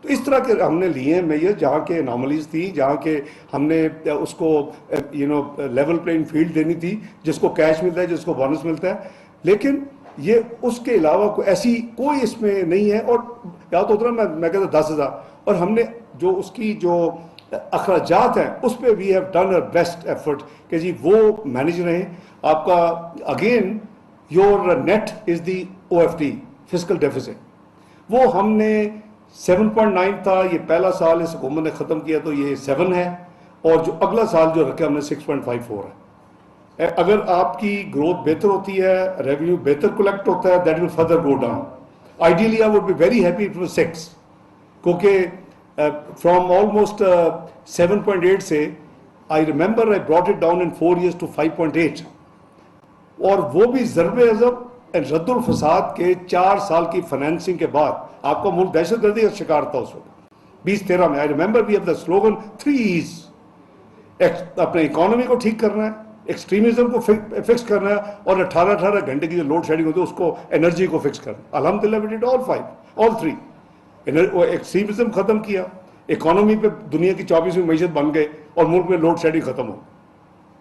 تو اس طرح کے ہم نے لیے ہیں میئر جہاں کے اناملیز تھی, جہاں کے ہم نے اس کو لیول پلینگ فیلڈ دینی تھی, جس کو کیش ملتا ہے, جس کو بونس ملتا ہے. لیکن یہ اس کے علاوہ ایسی کوئی اس میں نہیں ہے. اور یاد ہوتا نا میں کہتا 10,000, اور ہم نے جو اس کی جو اخراجات ہیں اس پہ we have done our best effort کہ جی وہ مینیج رہیں. آپ کا again your net is the OFD fiscal deficit, وہ ہم نے 7.9 تھا, یہ پہلا سال اس حکومت نے ختم کیا تو یہ 7 ہے, اور جو اگلا سال جو رکھا ہم نے 6.54 ہے. اگر آپ کی گروتھ بہتر ہوتی ہے, ریونیو بہتر کلیکٹ ہوتا ہے, that will further go down. Ideally I would be very happy it was 6, کیونکہ فرام آلموسٹ 7.8 سے I remember I brought it down in 4 years to 5.8, اور وہ بھی ضرب عضب رد الفساد کے 4 سال کی فائنینسنگ کے بعد. آپ کا ملک دہشت گردی کا شکار تھا اس وقت 2013 میں. I remember we have the slogan 3 E's. اپنے اکانومی کو ٹھیک کرنا ہے, ایکسٹریمزم کو فکس کرنا ہے, اور 18 گھنٹے کی جو لوڈ شیڈنگ ہوتی ہے اس کو انرجی کو فکس کرنا. الحمدللہ وی ڈیڈ all 3. ایکسٹریمزم ختم کیا, اکانومی پہ دنیا کی 24ویں معیشت بن گئے, اور ملک میں لوڈ شیڈنگ ختم ہو.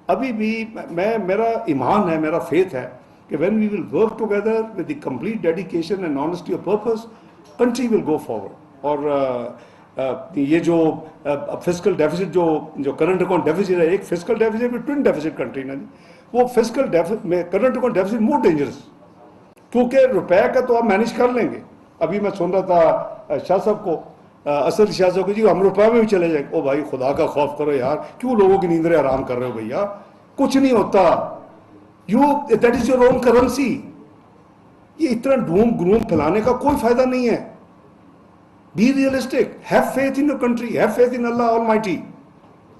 ابھی بھی میرا ایمان ہے, میرا فیتھ ہے کہ when we will work together with the complete dedication and honesty of purpose, country will go forward. اور یہ جو فسکل ڈیفیسٹ جو کرنٹ اکاؤنٹ ڈیفیسٹ ہے, ایک فسکل ڈیفیسٹ بھی ٹوئن ڈیفیسٹ کنٹری نا جی, وہ fiscal current account deficit more dangerous, کیونکہ روپے کا تو آپ مینیج کر لیں گے. ابھی میں سن رہا تھا شاہ صاحب کو, اصل شاہ صاحب کو, جی ہم روپے میں بھی چلے جائیں. او بھائی خدا کا خوف کرو یار, کیوں لوگوں کی نیندریں آرام کر رہے ہو بھیا, کچھ نہیں ہوتا. That is your own currency. یہ اتنا ڈوم گروم پھیلانے کا کوئی فائدہ نہیں ہے. Be realistic, have faith in your country, have faith in Allah almighty.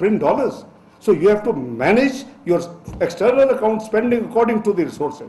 print dollars, so you have to manage your external account spending according to the resources.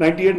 98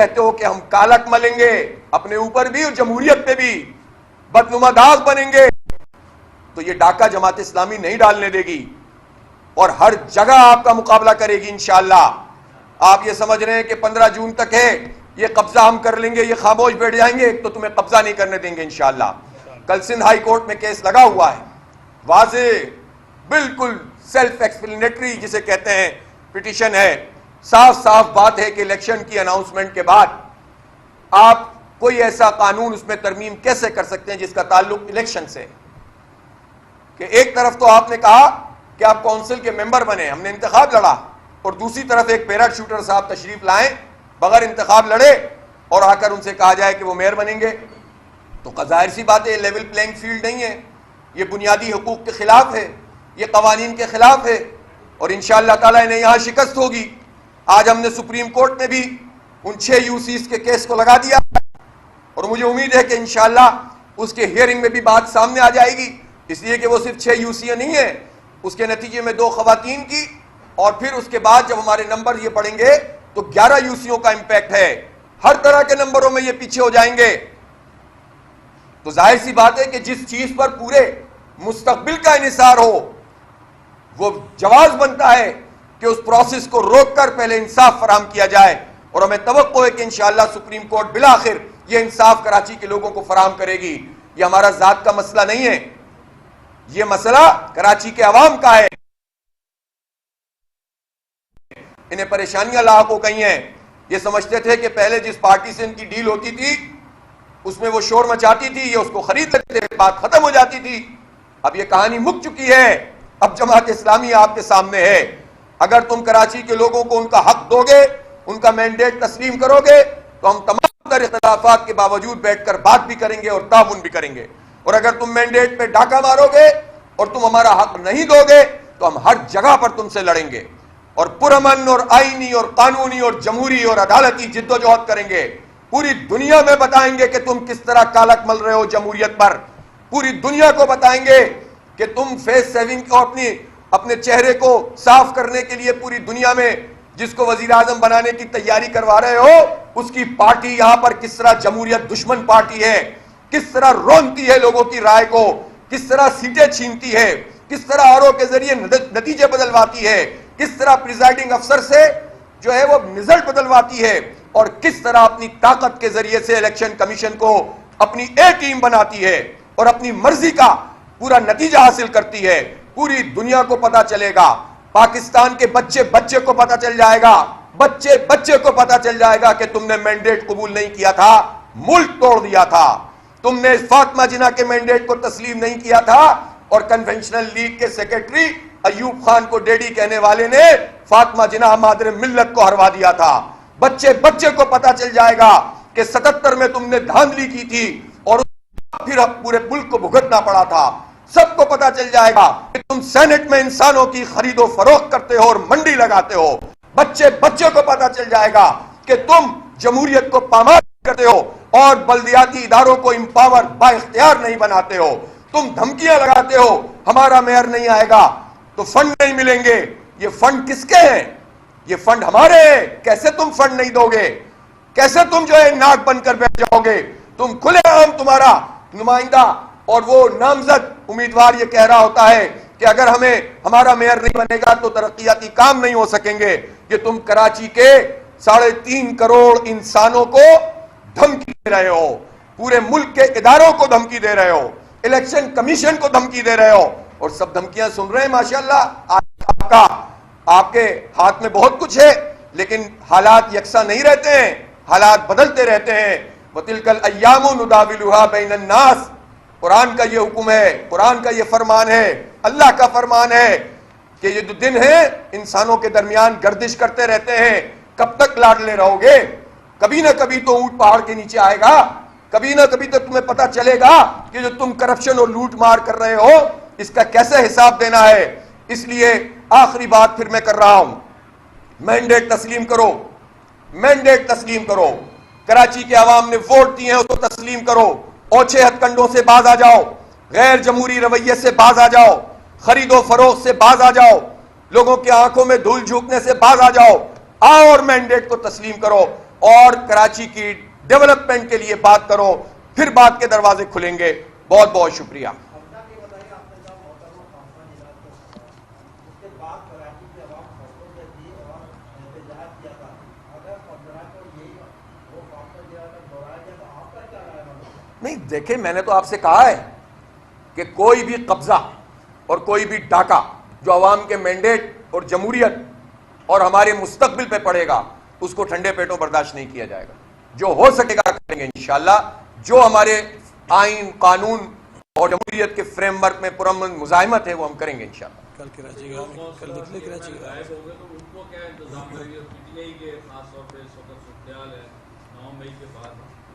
کہتے ہو کہ ہم کالک ملیں گے اپنے اوپر بھی اور جمہوریت پہ بھی، بدنما داغ بنیں گے، تو یہ ڈاکہ جماعت اسلامی نہیں ڈالنے دے گی اور ہر جگہ آپ کا مقابلہ کرے گی انشاءاللہ۔ آپ یہ سمجھ رہے ہیں کہ 15 جون تک ہے، یہ قبضہ ہم کر لیں گے، یہ خاموش بیٹھ جائیں گے، تو تمہیں قبضہ نہیں کرنے دیں گے انشاءاللہ۔ کل سندھ ہائی کورٹ میں کیس لگا ہوا ہے، واضح بالکل سیلف ایکسپلینیٹری جسے کہتے ہیں پٹیشن ہے، صاف صاف بات ہے کہ الیکشن کی اناؤنسمنٹ کے بعد آپ کوئی ایسا قانون اس میں ترمیم کیسے کر سکتے ہیں جس کا تعلق الیکشن سے، کہ ایک طرف تو آپ نے کہا کہ آپ کونسل کے ممبر بنے، ہم نے انتخاب لڑا، اور دوسری طرف ایک پیرا شوٹر صاحب تشریف لائیں، بغیر انتخاب لڑے، اور آ کر ان سے کہا جائے کہ وہ میئر بنیں گے، تو ظاہر سی بات ہے یہ لیول پلینگ فیلڈ نہیں ہے، یہ بنیادی حقوق کے خلاف ہے، یہ قوانین کے خلاف ہے، اور انشاءاللہ تعالیٰ انہیں یہاں شکست ہوگی۔ آج ہم نے سپریم کورٹ میں بھی ان 6 یوسیز کے کیس کو لگا دیا، اور مجھے امید ہے کہ انشاءاللہ اس کے ہیئرنگ میں بھی بات سامنے آ جائے گی، اس لیے کہ وہ صرف 6 یوسیاں نہیں ہیں، اس کے نتیجے میں 2 خواتین کی، اور پھر اس کے بعد جب ہمارے نمبر یہ پڑیں گے تو 11 یوسیوں کا امپیکٹ ہے، ہر طرح کے نمبروں میں یہ پیچھے ہو جائیں گے۔ تو ظاہر سی بات ہے کہ جس چیز پر پورے مستقبل کا انحصار ہو، وہ جواز بنتا ہے کہ اس پروسیس کو روک کر پہلے انصاف فراہم کیا جائے، اور ہمیں توقع ہے کہ انشاءاللہ سپریم کورٹ بالآخر یہ انصاف کراچی کے لوگوں کو فراہم کرے گی۔ یہ ہمارا ذات کا مسئلہ نہیں ہے، یہ مسئلہ کراچی کے عوام کا ہے، انہیں پریشانیاں لاحق ہو گئی ہیں۔ یہ سمجھتے تھے کہ پہلے جس پارٹی سے ان کی ڈیل ہوتی تھی اس میں وہ شور مچاتی تھی، یہ اس کو خرید لیتے تھے، بات ختم ہو جاتی تھی۔ اب یہ کہانی مک چکی ہے، اب جماعت اسلامی آپ کے سامنے ہے۔ اگر تم کراچی کے لوگوں کو ان کا حق دو گے، ان کا مینڈیٹ تسلیم کرو گے، تو ہم تمام تر اختلافات کے باوجود بیٹھ کر بات بھی کریں گے اور تعاون بھی کریں گے، اور اگر تم مینڈیٹ پہ ڈاکہ مارو گے اور تم ہمارا حق نہیں دو گے تو ہم ہر جگہ پر تم سے لڑیں گے، اور پرامن اور آئینی اور قانونی اور جمہوری اور عدالتی جد و جہد کریں گے۔ پوری دنیا میں بتائیں گے کہ تم کس طرح کالک مل رہے ہو جمہوریت پر، پوری دنیا کو بتائیں گے کہ تم فیس سیونگ کو اپنے چہرے کو صاف کرنے کے لیے پوری دنیا میں جس کو وزیر اعظم بنانے کی تیاری کروا رہے ہو، اس کی پارٹی یہاں پر کس طرح جمہوریت دشمن پارٹی ہے، کس طرح رونتی ہے لوگوں کی رائے کو، کس طرح سیٹیں چھینتی ہے، کس طرح آر او کے ذریعے نتیجے بدلواتی ہے، کس طرح پریزائڈنگ افسر سے جو ہے وہ رزلٹ بدلواتی ہے، اور کس طرح اپنی طاقت کے ذریعے سے الیکشن کمیشن کو اپنی اے ٹیم بناتی ہے اور اپنی مرضی کا پورا نتیجہ حاصل کرتی ہے۔ پوری دنیا کو پتا چلے گا، پاکستان کے بچے بچے کو پتا چل جائے گا، بچے بچے کو پتا چل جائے گا کہ تم نے مینڈیٹ قبول نہیں کیا تھا، ملک توڑ دیا تھا، تم نے فاطمہ جناح کے مینڈیٹ کو تسلیم نہیں کیا تھا، اور کنونشنل لیگ کے سیکرٹری ایوب خان کو ڈیڈی کہنے والے نے فاطمہ جناح مادر ملت کو ہروا دیا تھا۔ بچے بچے کو پتا چل جائے گا کہ 77 میں تم نے دھاندلی کی تھی اور پھر پورے ملک کو بھگتنا پڑا تھا۔ سب کو پتا چل جائے گا کہ تم سینٹ میں انسانوں کی خرید و فروخت کرتے ہو اور منڈی لگاتے ہو۔ بچے بچے کو پتا چل جائے گا کہ تم جمہوریت کو پامال کرتے ہو اور بلدیاتی اداروں کو امپاور با اختیار نہیں بناتے ہو۔ تم دھمکیاں لگاتے ہو ہمارا میئر نہیں آئے گا تو فنڈ نہیں ملیں گے۔ یہ فنڈ کس کے ہیں؟ یہ فنڈ ہمارے ہیں۔ کیسے تم فنڈ نہیں دو گے؟ کیسے تم جو ہے ناک بن کر بیٹھ جاؤ گے؟ تم کھلے عام تمہارا نمائندہ اور وہ نامزد امیدوار یہ کہہ رہا ہوتا ہے کہ اگر ہمارا میئر نہیں بنے گا تو ترقیاتی کام نہیں ہو سکیں گے۔ یہ تم کراچی کے 3.5 کروڑ انسانوں کو دھمکی دے رہے ہو، پورے ملک کے اداروں کو دھمکی دے رہے ہو، الیکشن کمیشن کو دھمکی دے رہے ہو، اور سب دھمکیاں سن رہے ہیں۔ ماشاءاللہ آپ کے ہاتھ میں بہت کچھ ہے، لیکن حالات یکساں نہیں رہتے ہیں، حالات بدلتے رہتے ہیں۔ وَتِلْكَ الْأَيَّامُ نُدَاوِلُهَا بَيْنَ النَّاسِ، قرآن کا یہ حکم ہے، قرآن کا یہ فرمان ہے، اللہ کا فرمان ہے کہ یہ جو دن ہیں انسانوں کے درمیان گردش کرتے رہتے ہیں۔ کب تک لاڈلے رہو گے؟ کبھی نہ کبھی تو اونٹ پہاڑ کے نیچے آئے گا، کبھی نہ کبھی تو تمہیں پتا چلے گا کہ جو تم کرپشن اور لوٹ مار کر رہے ہو اس کا کیسے حساب دینا ہے۔ اس لیے آخری بات پھر میں کر رہا ہوں، مینڈیٹ تسلیم کرو، مینڈیٹ تسلیم کرو۔ کراچی کے عوام نے ووٹ دیے ہیں، اس کو تسلیم کرو۔ اوچھے ہتھ کنڈوں سے باز آ جاؤ، غیر جمہوری رویے سے باز آ جاؤ، خرید و فروخت سے باز آ جاؤ، لوگوں کی آنکھوں میں دھول جھونکنے سے باز آ جاؤ، آؤ اور مینڈیٹ کو تسلیم کرو۔ اور کراچی کی ڈیولپمنٹ کے لیے بات کرو، پھر بات کے دروازے کھلیں گے. بہت بہت شکریہ. نہیں دیکھیں، میں نے تو آپ سے کہا ہے کہ کوئی بھی قبضہ اور کوئی بھی ڈاکہ جو عوام کے مینڈیٹ اور جمہوریت اور ہمارے مستقبل پہ پڑے گا اس کو ٹھنڈے پیٹوں برداشت نہیں کیا جائے گا. جو ہو سکے گا کریں گے انشاءاللہ. جو ہمارے آئین، قانون اور جمہوریت کے فریم ورک میں پرامن مزاحمت ہے وہ ہم کریں گے انشاءاللہ. کل کراچی گئے، کل نکلے کراچی گئے. غائب ہو گئے تو ان کو کیا انتظام کریں گے؟ پی ٹی آئی کے خاص طور پہ اس وقت صورتحال ہے 9 مئی کے بعد،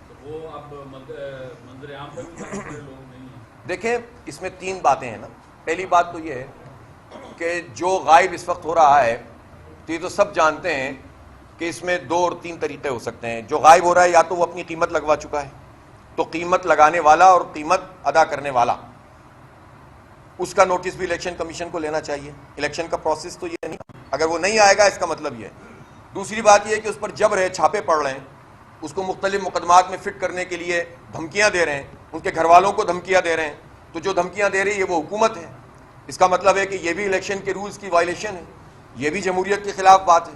تو وہ اب منظر عام پہ بھی بڑے لوگ نہیں ہیں. دیکھیں اس میں 3 باتیں ہیں نا. پہلی بات تو یہ ہے کہ جو غائب اس وقت ہو رہا ہے تو یہ تو سب جانتے ہیں کہ اس میں 2 اور 3 طریقے ہو سکتے ہیں. جو غائب ہو رہا ہے یا تو وہ اپنی قیمت لگوا چکا ہے، تو قیمت لگانے والا اور قیمت ادا کرنے والا اس کا نوٹس بھی الیکشن کمیشن کو لینا چاہیے. الیکشن کا پروسیس تو یہ نہیں، اگر وہ نہیں آئے گا اس کا مطلب یہ ہے. دوسری بات یہ ہے کہ اس پر جبر ہے، چھاپے پڑ رہے ہیں، اس کو مختلف مقدمات میں فٹ کرنے کے لیے دھمکیاں دے رہے ہیں، ان کے گھر والوں کو دھمکیاں دے رہے ہیں. تو جو دھمکیاں دے رہی ہے وہ حکومت ہے. اس کا مطلب ہے کہ یہ بھی الیکشن کے رولز کی وائلیشن ہے، یہ بھی جمہوریت کے خلاف بات ہے.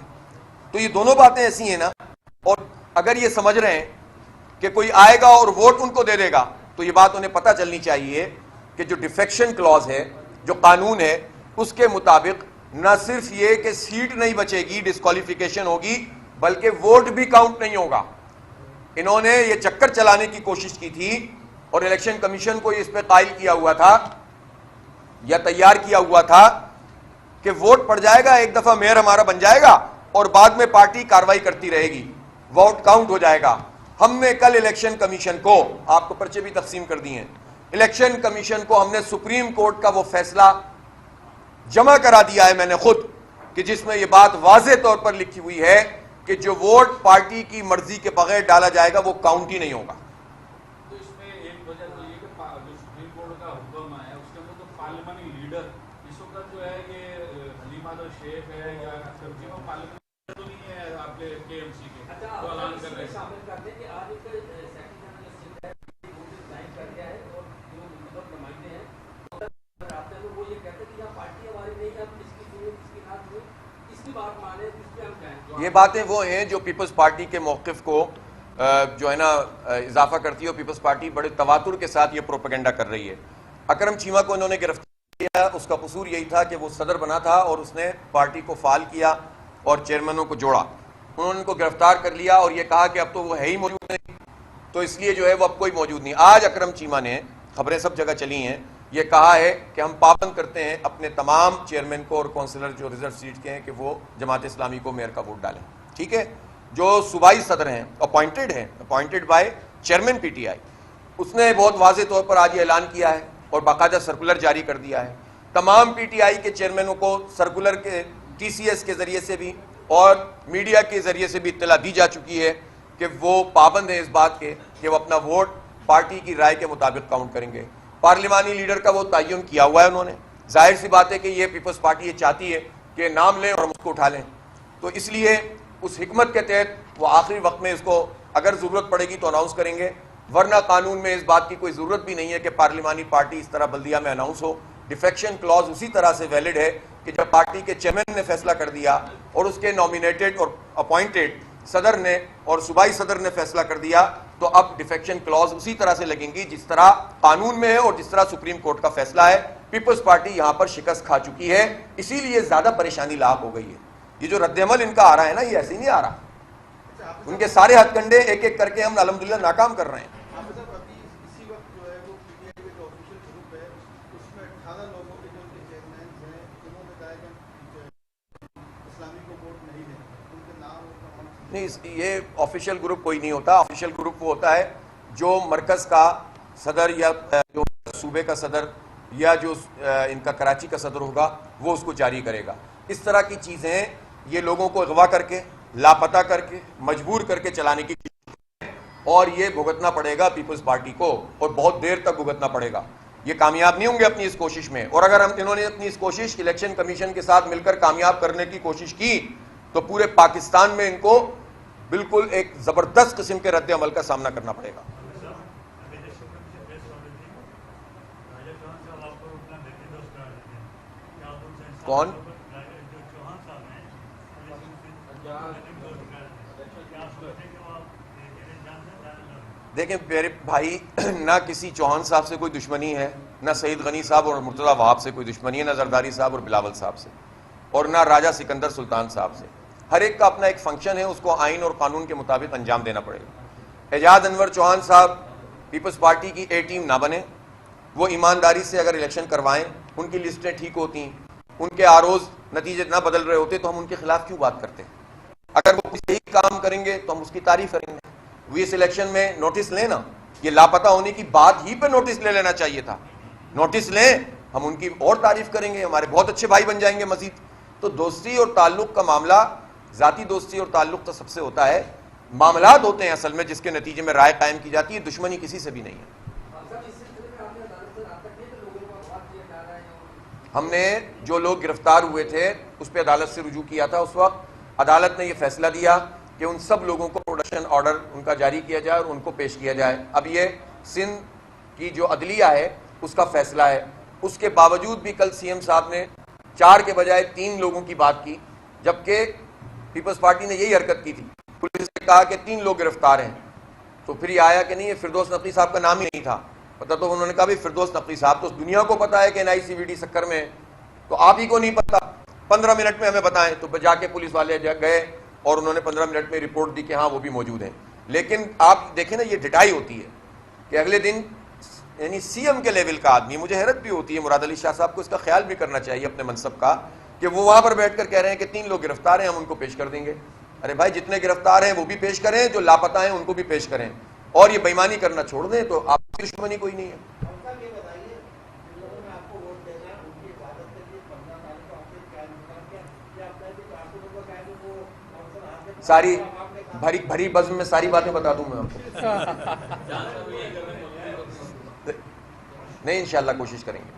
تو یہ دونوں باتیں ایسی ہیں نا. اور اگر یہ سمجھ رہے ہیں کہ کوئی آئے گا اور ووٹ ان کو دے دے گا تو یہ بات انہیں پتہ چلنی چاہیے کہ جو ڈیفیکشن کلوز ہے، جو قانون ہے، اس کے مطابق نہ صرف یہ کہ سیٹ نہیں بچے گی، ڈسکوالیفیکیشن ہوگی، بلکہ ووٹ بھی کاؤنٹ نہیں ہوگا. انہوں نے یہ چکر چلانے کی کوشش کی تھی اور الیکشن کمیشن کو اس پہ قائل کیا ہوا تھا یا تیار کیا ہوا تھا کہ ووٹ پڑ جائے گا، ایک دفعہ میئر ہمارا بن جائے گا اور بعد میں پارٹی کاروائی کرتی رہے گی، ووٹ کاؤنٹ ہو جائے گا. ہم نے کل الیکشن کمیشن کو، آپ کو پرچے بھی تقسیم کر دیے ہیں، الیکشن کمیشن کو ہم نے سپریم کورٹ کا وہ فیصلہ جمع کرا دیا ہے میں نے خود، کہ جس میں یہ بات واضح طور پر لکھی ہوئی ہے کہ جو ووٹ پارٹی کی مرضی کے بغیر ڈالا جائے گا وہ کاؤنٹ ہی نہیں ہوگا. تو اس میں ایک وجہ تو یہ کہ جو سپریم کورٹ کا حکم ہے اس کے اندر تو پارلیمانی لیڈر اس وقت جو ہے کہ حلیمہ شیخ ہے یا پارلیمانی تو نہیں ہے آپ کے ایم سی کے، وہ اعلان کر رہے ہیں. یہ باتیں وہ ہیں جو پیپلز پارٹی کے موقف کو جو ہے نا اضافہ کرتی ہے، اور پیپلز پارٹی بڑے تواتر کے ساتھ یہ پروپیگنڈا کر رہی ہے. اکرم چیمہ کو انہوں نے گرفتار کیا، اس کا قصور یہی تھا کہ وہ صدر بنا تھا اور اس نے پارٹی کو فعال کیا اور چیئرمینوں کو جوڑا. انہوں نے ان کو گرفتار کر لیا اور یہ کہا کہ اب تو وہ ہے ہی موجود نہیں، تو اس لیے جو ہے وہ اب کوئی موجود نہیں. آج اکرم چیمہ نے، خبریں سب جگہ چلی ہیں، یہ کہا ہے کہ ہم پابند کرتے ہیں اپنے تمام چیئرمین کو اور کونسلر جو ریزرو سیٹ کے ہیں کہ وہ جماعت اسلامی کو میئر کا ووٹ ڈالیں. ٹھیک ہے. جو صوبائی صدر ہیں appointed by chairman P T I, اس نے بہت واضح طور پر آج یہ اعلان کیا ہے اور باقاعدہ سرکولر جاری کر دیا ہے. تمام پی ٹی آئی کے چیئرمینوں کو سرکولر کے ٹی سی ایس کے ذریعے سے بھی اور میڈیا کے ذریعے سے بھی اطلاع دی جا چکی ہے کہ وہ پابند ہیں اس بات کے کہ وہ اپنا ووٹ پارٹی کی رائے کے مطابق کاؤنٹ کریں گے. پارلیمانی لیڈر کا وہ تعین کیا ہوا ہے انہوں نے. ظاہر سی بات ہے کہ یہ پیپلز پارٹی یہ چاہتی ہے کہ نام لیں اور ہم اس کو اٹھا لیں، تو اس لیے اس حکمت کے تحت وہ آخری وقت میں اس کو اگر ضرورت پڑے گی تو اناؤنس کریں گے، ورنہ قانون میں اس بات کی کوئی ضرورت بھی نہیں ہے کہ پارلیمانی پارٹی اس طرح بلدیہ میں اناؤنس ہو. ڈیفیکشن کلوز اسی طرح سے ویلڈ ہے کہ جب پارٹی کے چیئرمین نے فیصلہ کر دیا اور اس کے نامینیٹڈ اور اپوائنٹڈ صدر نے اور صوبائی صدر نے فیصلہ کر دیا، تو اب ڈیفیکشن کلوز اسی طرح سے لگیں گی جس طرح قانون میں ہے اور جس طرح سپریم کورٹ کا فیصلہ ہے. پیپلز پارٹی یہاں پر شکست کھا چکی ہے، اسی لیے زیادہ پریشانی لاحق ہو گئی ہے. یہ جو رد عمل ان کا آ رہا ہے نا، یہ ایسے ہی نہیں آ رہا. ان کے سارے ہتھ کنڈے ایک ایک کر کے ہم الحمدللہ ناکام کر رہے ہیں. نہیں، یہ آفیشیل گروپ کوئی نہیں ہوتا. آفیشیل گروپ وہ ہوتا ہے جو مرکز کا صدر یا جو صوبے کا صدر یا جو ان کا کراچی کا صدر ہوگا وہ اس کو جاری کرے گا. اس طرح کی چیزیں یہ لوگوں کو اغوا کر کے، لاپتہ کر کے، مجبور کر کے چلانے کی اور یہ بھگتنا پڑے گا پیپلز پارٹی کو، اور بہت دیر تک بھگتنا پڑے گا. یہ کامیاب نہیں ہوں گے اپنی اس کوشش میں. اور اگر انہوں نے اپنی اس کوشش الیکشن کمیشن کے ساتھ مل کر کامیاب کرنے کی کوشش کی تو پورے پاکستان میں ان کو بالکل ایک زبردست قسم کے رد عمل کا سامنا کرنا پڑے گا. کون؟ دیکھیں میرے بھائی، نہ کسی چوہان صاحب سے کوئی دشمنی ہے، نہ سعید غنی صاحب اور مرتضی وہاب سے کوئی دشمنی ہے، نہ زرداری صاحب اور بلاول صاحب سے، اور نہ راجہ سکندر سلطان صاحب سے. ہر ایک کا اپنا ایک فنکشن ہے، اس کو آئین اور قانون کے مطابق انجام دینا پڑے گا. اعجاز انور چوہان صاحب پیپلز پارٹی کی اے ٹیم نہ بنے، وہ ایمانداری سے اگر الیکشن کروائیں، ان کی لسٹیں ٹھیک ہوتی، ان کے آروز نتیجے نہ بدل رہے ہوتے تو ہم ان کے خلاف کیوں بات کرتے ہیں؟ اگر وہ صحیح کام کریں گے تو ہم اس کی تعریف کریں گے. وہ اس الیکشن میں نوٹس لیں نا، یہ لاپتہ ہونے کی بات ہی پہ نوٹس لے لینا چاہیے تھا. نوٹس لیں، ہم ان کی اور تعریف کریں گے، ہمارے بہت اچھے بھائی بن جائیں گے مزید. تو دوستی اور تعلق کا معاملہ، ذاتی دوستی اور تعلق تو سب سے ہوتا ہے، معاملات ہوتے ہیں اصل میں جس کے نتیجے میں رائے قائم کی جاتی ہے. دشمنی کسی سے بھی نہیں ہے. ہم نے جو لوگ گرفتار ہوئے تھے اس پہ عدالت سے رجوع کیا تھا. اس وقت عدالت نے یہ فیصلہ دیا کہ ان سب لوگوں کو پروڈکشن آرڈر ان کا جاری کیا جائے اور ان کو پیش کیا جائے. اب یہ سندھ کی جو عدلیہ ہے اس کا فیصلہ ہے. اس کے باوجود بھی کل سی ایم صاحب نے 4 کے بجائے 3 لوگوں کی بات کی، جبکہ پیپلز پارٹی نے یہی حرکت کی تھی. پولیس نے کہا کہ 3 لوگ گرفتار ہیں، تو پھر یہ آیا کہ نہیں، یہ فردوس نقوی صاححب کا نام ہی نہیں تھا. پتہ تو انہوں نے کہا بھی فردوس نقوی صاحب تو دنیا کو پتا ہے کہ NICVD سکر میں، تو آپ ہی کو نہیں پتا، 15 منٹ میں ہمیں بتائیں. تو جا کے پولیس والے گئے اور انہوں نے 15 منٹ میں رپورٹ دی کہ ہاں وہ بھی موجود ہیں. لیکن آپ دیکھیں نا، یہ ڈٹائی ہوتی ہے کہ اگلے دن یعنی سی ایم کے لیول کا آدمی، مجھے حیرت بھی ہوتی ہے، مراد علی شاہ صاحب کو اس کا خیال بھی کرنا چاہیے اپنے منصب کا، کہ وہ وہاں پر بیٹھ کر کہہ رہے ہیں کہ 3 لوگ گرفتار ہیں، ہم ان کو پیش کر دیں گے. ارے بھائی، جتنے گرفتار ہیں وہ بھی پیش کریں، جو لاپتہ ہیں ان کو بھی پیش کریں، اور یہ بےمانی کرنا چھوڑ دیں تو آپ کی دشمنی کوئی نہیں ہے. ساری بھری بزم میں ساری باتیں بتا دوں میں آپ کو. نہیں، انشاءاللہ کوشش کریں گے.